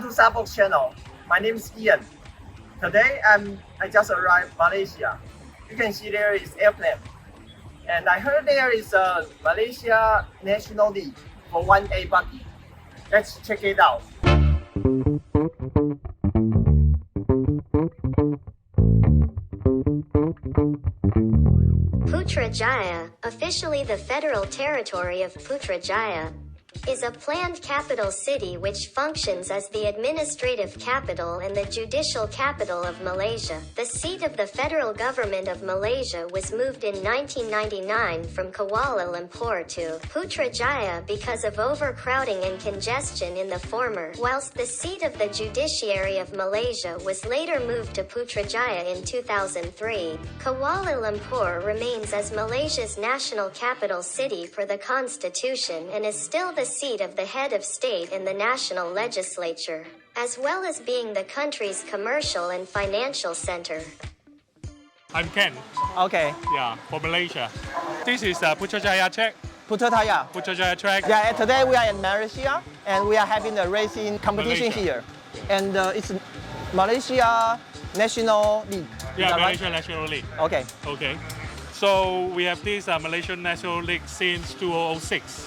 to SAVOX channel. My name is Ian. Today I just arrived Malaysia. You can see there is airplane. And I heard there is a Malaysian National League for 1A buggy. Let's check it out. Putrajaya, officially the federal territory of Putrajaya, is a planned capital city which functions as the administrative capital and the judicial capital of Malaysia. The seat of the federal government of Malaysia was moved in 1999 from Kuala Lumpur to Putrajaya because of overcrowding and congestion in the former, whilst the seat of the judiciary of Malaysia was later moved to Putrajaya in 2003. Kuala Lumpur remains as Malaysia's national capital city for the constitution and is still the seat of the head of state in the national legislature, as well as being the country's commercial and financial center. I'm Ken. Okay. Yeah, for Malaysia. This is Putrajaya track. Putrajaya. Putrajaya track. Yeah, today we are in Malaysia and we are having a racing competition here. And it's Malaysian National League. Yeah, Right? Malaysian National League. Okay. Okay. So we have this Malaysian National League since 2006.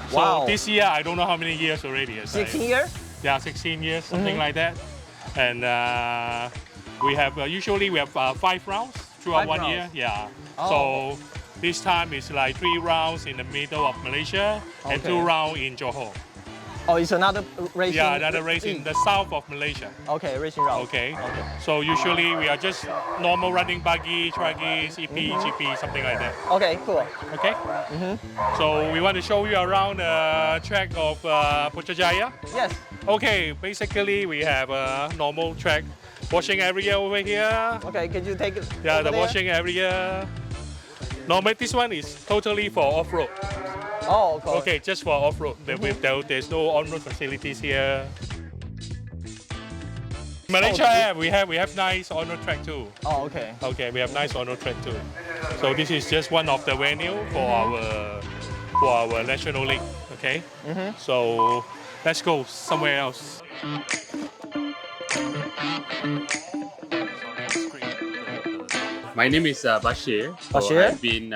So Wow. this year, I don't know how many years already. 16 years? Yeah, 16 years, something like that. And we have, usually we have 5 rounds throughout 1 year. Yeah. Oh. So this time it's like 3 rounds in the middle of Malaysia and 2 rounds in Johor. Oh, it's another racing. Yeah, another race in the south of Malaysia. Okay, racing route. Okay. So usually we are just normal running buggy, truggies, EP, GP, something like that. Okay, cool. Okay. So we want to show you around the track of Putrajaya. Yes. Okay. Basically, we have a normal track, washing area over here. Okay, can you take it? Yeah, over the there? washing area. Normally, this one is totally for off-road. Oh, cool. Okay, just for off-road. There's no on-road facilities here. Malaysia, we have nice on-road track too. Oh, okay. Okay, we have nice on-road track too. So this is just one of the venue for our National League. Okay. So let's go somewhere else. My name is Bashir. So Bashir? I've been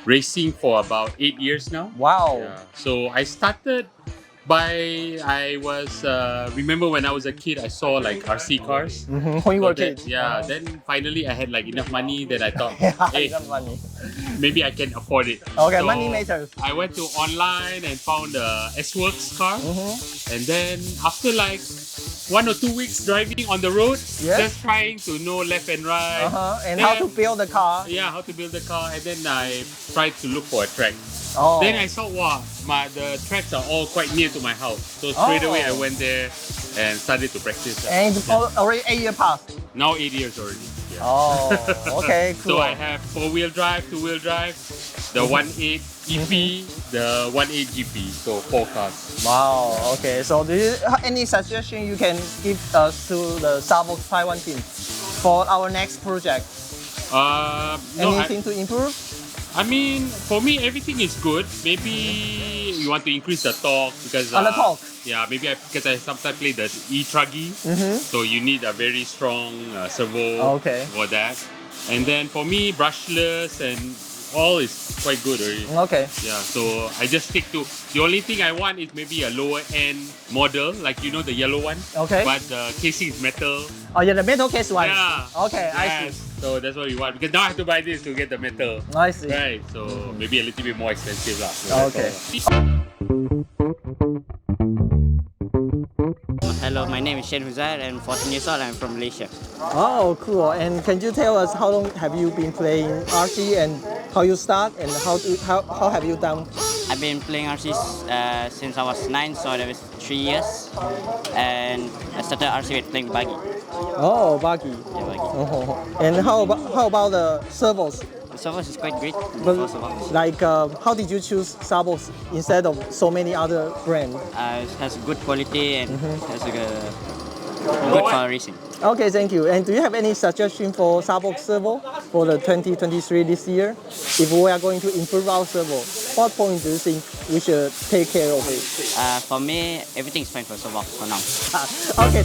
racing for about 8 years now. Wow. Yeah. So I started remember when I was a kid, I saw like RC cars. When you were a kid. Yeah, then finally I had like enough money that I thought, Yeah, hey, enough money. maybe I can afford it. Okay, So money matters. I went to online and found a SAVOX car. And then after like 1 or 2 weeks driving on the road, Yes. just trying to know left and right. And Then how to build the car. Yeah, how to build the car, and then I tried to look for a track. Oh. Then I saw, wow, the tracks are all quite near to my house. So straight away I went there and started to practice. And it's already 8 years past. Now 8 years already. Yeah. Oh, okay, cool. So I have 4-wheel drive, 2-wheel drive, the 1.8 EP, the 1.8 GP. So 4 cars. Wow, okay. So do you have any suggestion you can give us to the SAVOX Taiwan team for our next project? Anything to improve? I mean, for me, everything is good. Maybe you want to increase the torque because On the torque? Yeah, maybe because I sometimes play the e-truggy, so you need a very strong servo for that. And then for me, brushless and all is quite good already. Okay. Yeah, so I just stick to the only thing I want is maybe a lower end model, like the yellow one. Okay. But the casing is metal. Oh, yeah, the metal case one. Yeah. Okay, I Yes. see. So that's what we want because now I have to buy this to get the metal. I see. Right, so maybe a little bit more expensive lah. Okay. Hello, my name is Shane Huzair and 14 years old. I'm from Malaysia. Oh, cool. And can you tell us how long have you been playing RC and how you start and how have you done? I've been playing RC since I was 9, so that was 3 years. And I started RC with playing buggy. Oh, buggy. Yeah, buggy. Oh. And how about the servos? The service is quite great. But First of all. like, how did you choose SAVOX instead of so many other brands? It has good quality and has a good for racing. Okay, thank you. And do you have any suggestion for SAVOX servo for the 2023 this year? If we are going to improve our servo? what point do you think we should take care of it? For me, everything's fine for SAVOX for now. Okay.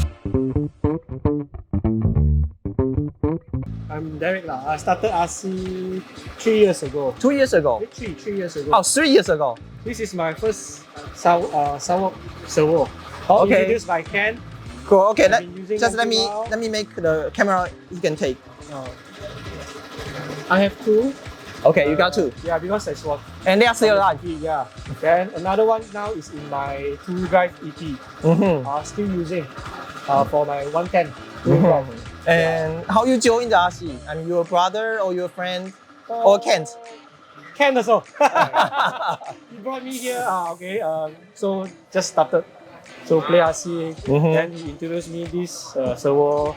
I'm Derek. I started RC 3 years ago. 2 years ago. Three years ago. Oh, 3 years ago. This is my first SAVOX servo. Okay. Introduced by Ken. Cool. Okay. I've been using Just let until now. me make the camera. You can take. I have 2. Okay, you got 2, Yeah, because that's what. and they are still alive. Yeah. Then another one now is in my 2-drive EP. Still using for my 110. And how you join the RC? I mean, your brother or your friend or Kent? Ken also. He brought me here. So just started. So play RC. Then he introduced me this servo,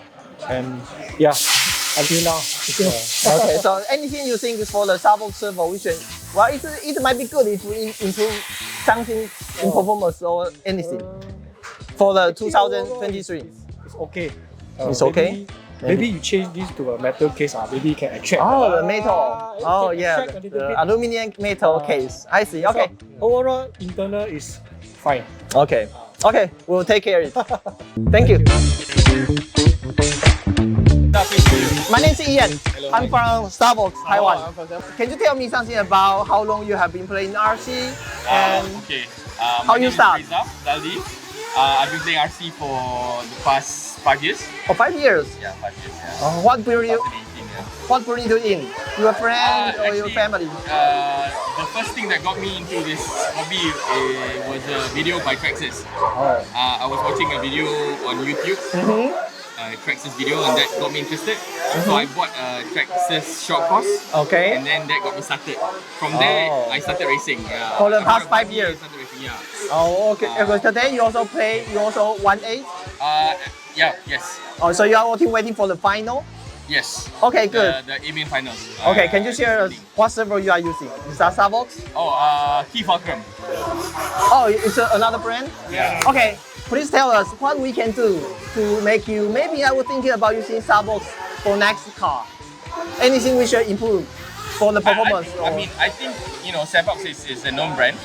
and yeah, until now. Okay, so anything you think is for the SAVOX servo, we should. Well, it might be good if we improve something in performance or anything for the 2023. It's okay. It's okay. Maybe you change this to a metal case. Maybe you can extract. Oh, the metal. it Oh, can yeah, extract a little the bit. aluminum metal case. I see. Okay. So, overall, internal is fine. Okay. Okay. We'll take care of it. Thank you. My name is Ian. I'm from SAVOX, Taiwan. Can you tell me something about how long you have been playing RC and Okay. how My you name is start? Rizal Daldi. I've been playing RC for the past 5 years. for 5 years? Yeah, 5 years. Yeah. What brought you? 2018. Yeah. What brought you in? Your friend or your Actually, family? The first thing that got me into this hobby was a video by Traxxas. I was watching a video on YouTube. Traxxas video, and that got me interested. So I bought a Traxxas short course, Okay. and then that got me started. From there, Oh. I started racing. Yeah. For the About past 5 1 years? I started racing, yeah. Oh, okay. Because today you also play. You also 1-8. Yeah, yes. Oh, so you are waiting for the final. Yes. Okay, good. The evening finals. Okay, can you share us what server you are using? Is that SAVOX? Key Fulcrum. Oh, it's another brand? Yeah. Okay, please tell us what we can do to make you, maybe I was thinking about using SAVOX for next car. Anything we should improve for the performance? I think SAVOX is a known brand.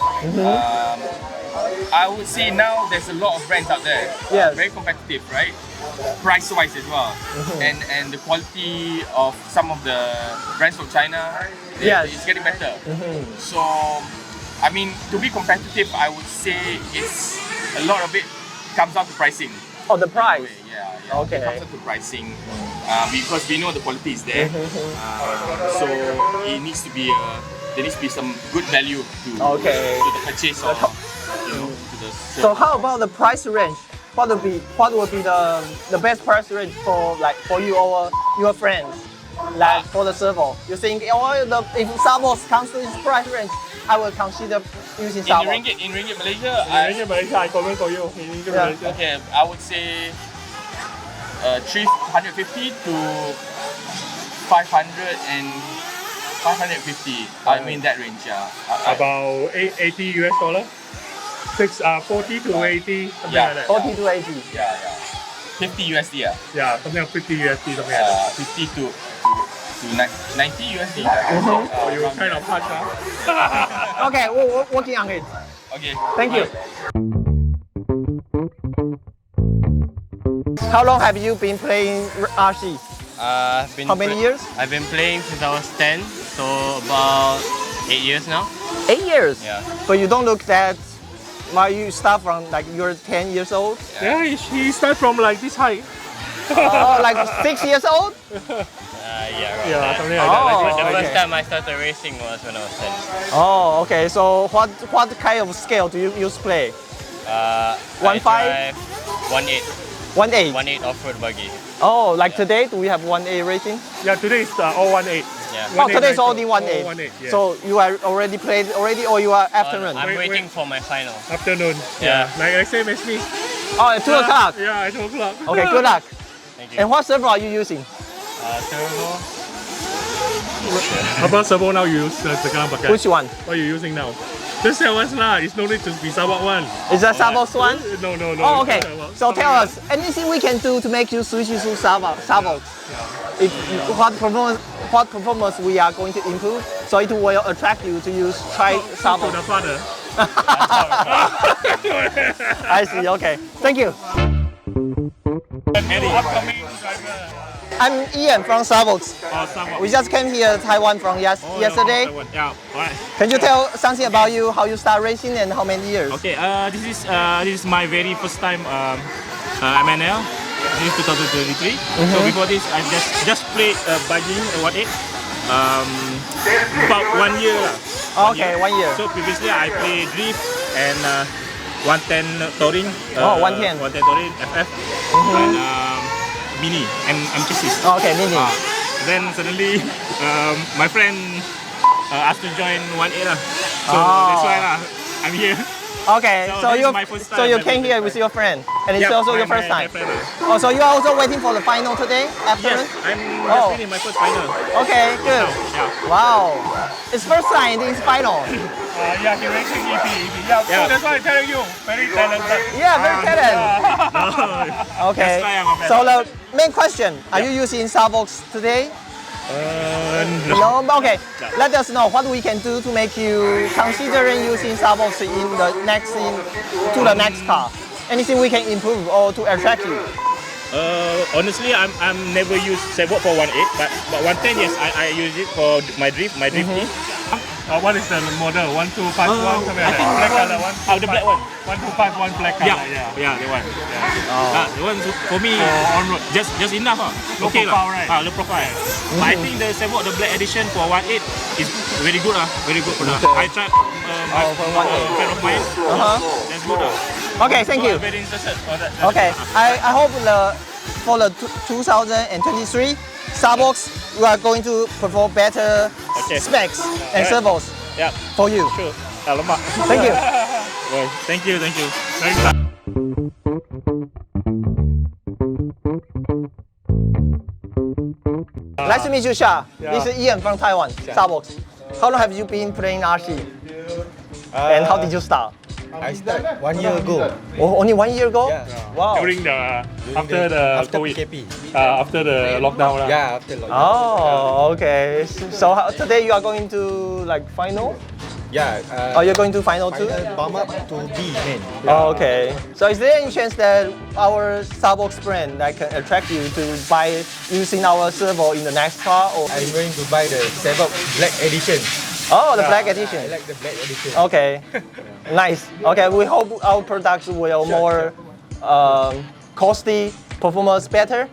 I would say now there's a lot of brands out there. Yes. Very competitive, right? Price-wise as well, and the quality of some of the brands from China, Yes. it's getting better. So, I mean, to be competitive, I would say it's a lot of it comes down to pricing. Oh, the price. Yeah. Okay. It comes down to pricing because we know the quality is there. So it needs to be there needs to be some good value to the purchase or to the. So how about the price range? What would be the best price range for you or your friends, like for the servo? You think if SAVOX comes to this price range, I will consider using In SAVOX. ringgit Malaysia, Malaysia, I comment for you. Yeah. okay, I would say 350 to 500 and 550. I mean that range, yeah. About $80 US. 40 to 80, something Yeah. like that. 40 to 80. Yeah. 50 USD, yeah. Yeah, something like 50 USD, something like that. 50 to 90 USD. Oh, you kind of harsh, huh? Okay, we're working on it. Okay. Thank you. How long have you been playing RC? How many years? I've been playing since I was 10, so about 8 years now. 8 years? Yeah. But you don't look that. Why you start from like you're 10 years old? Yeah, he started from like this height. Like 6 years old? Yeah, right. Yeah, something like Oh. that. But the okay. first time I started racing was when I was 10. Oh, okay. So what kind of scale do you use play? 1.5? 1.8. 1.8? 1.8 off-road buggy. Oh, like today, do we have 1.8 racing? Yeah, today is all 1.8. Yeah. Oh, today's only All 1.8. 1.8, yeah. So you are already played already, or you are afternoon? I'm Wait. waiting for my final. Afternoon. Yeah. Like same as me. Oh, at 2 o'clock. Yeah, at 2 o'clock. Okay, good luck. Thank you. And what server are you using? Servo. How about servo now you use sekarang pakai? Which one? What are you using now? Just tell us lah. It's no need to be SAVOX one. Is that SAVOX one? No. Oh, okay. SAVOX. So tell us anything we can do to make you switch to SAVOX. If what performance what performance we are going to improve, so it will attract you to try To SAVOX. the father. I see. Okay. Thank you. Any upcoming driver? I'm Ian from SAVOX. SAVOX. We just came here Taiwan from yesterday. Yeah, alright. Can you tell something about you, how you start racing and how many years? Okay, this is my very first time MNL. This is 2023. So before this, I just played biking 1.8. About 1 year lah. Okay, 1 year. So previously I played drift and 110 touring. 110. 110 touring FF and mini M chassis. Okay, mini. Then suddenly my friend asked to join 1.8 lah. So that's why lah, I'm here. Okay, So this is my first so time you ever came here played. with your friend, and it's Yeah, also your my first time. friend. Oh, so you are also waiting for the final today, afternoon? Yes, I'm Oh. just winning my first final. Okay, good. Yeah. Wow, it's first time in final. Yeah, he racing EP. Yeah, so Yeah. that's why I tell you, very talented. Yeah, very talented. Okay, That's why I'm a fan. so the main question: are you using SAVOX today? No. Okay. Let us know what we can do to make you considering using SAVOX in the next to the next car. Anything we can improve or to attract you. Honestly, I'm never used SAVOX for 1.8, but 110 yes, I use it for my drifting. What is the model? 1251 something like that. Black color one. The black one. 1251 black color. Yeah, the one. The one for me on road. just enough. Low Okay profile, lah. right? Low profile. But I think the SAVOX, the black edition for 1.8 is very good. Very good product. I tried my friend of mine. That's good. Okay, thank you. Very interested for that. Okay, I hope for the 2023 SAVOX, you are going to perform better specs and servos Yeah, for you. sure. Alamak. Thank you. Well, thank you. Thanks. Nice to meet you, Sha. This is Ian from Taiwan, SAVOX. How long have you been playing RC? And how did you start? I started 1 year ago. Oh, only 1 year ago? Yeah. Wow. After the COVID. PKP. After the lockdown. Right? Yeah, after lockdown. Oh, okay. So today you are going to like final? Yeah. Are you going to final too? Final bump up to B main. Oh, okay. So is there any chance that our SAVOX brand that can attract you to buy using our servo in the next car? Or I'm going to buy the SAVOX Black Edition. oh, the black edition. I like the Black Edition. Okay, nice. Okay, we hope our products will more costly, performance better.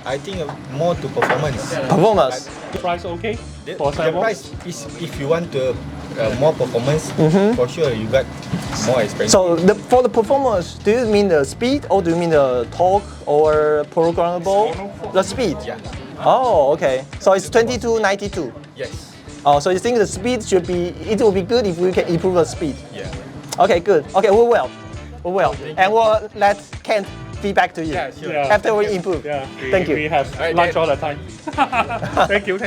I think more to performance. Performance. Price okay? The price is if you want to more performance, for sure you got more expensive. So for the performance, do you mean the speed or do you mean the torque or programmable? The speed. Yeah. Oh, okay. So it's 2292. Yes. Oh, so you think the speed it will be good if we can improve the speed? Yeah. Okay, good. Okay, we will. And we'll let Kent feedback to you Yeah, sure. Yeah. after we improve. Yeah. Thank you. We have lunch all the time. Thank you.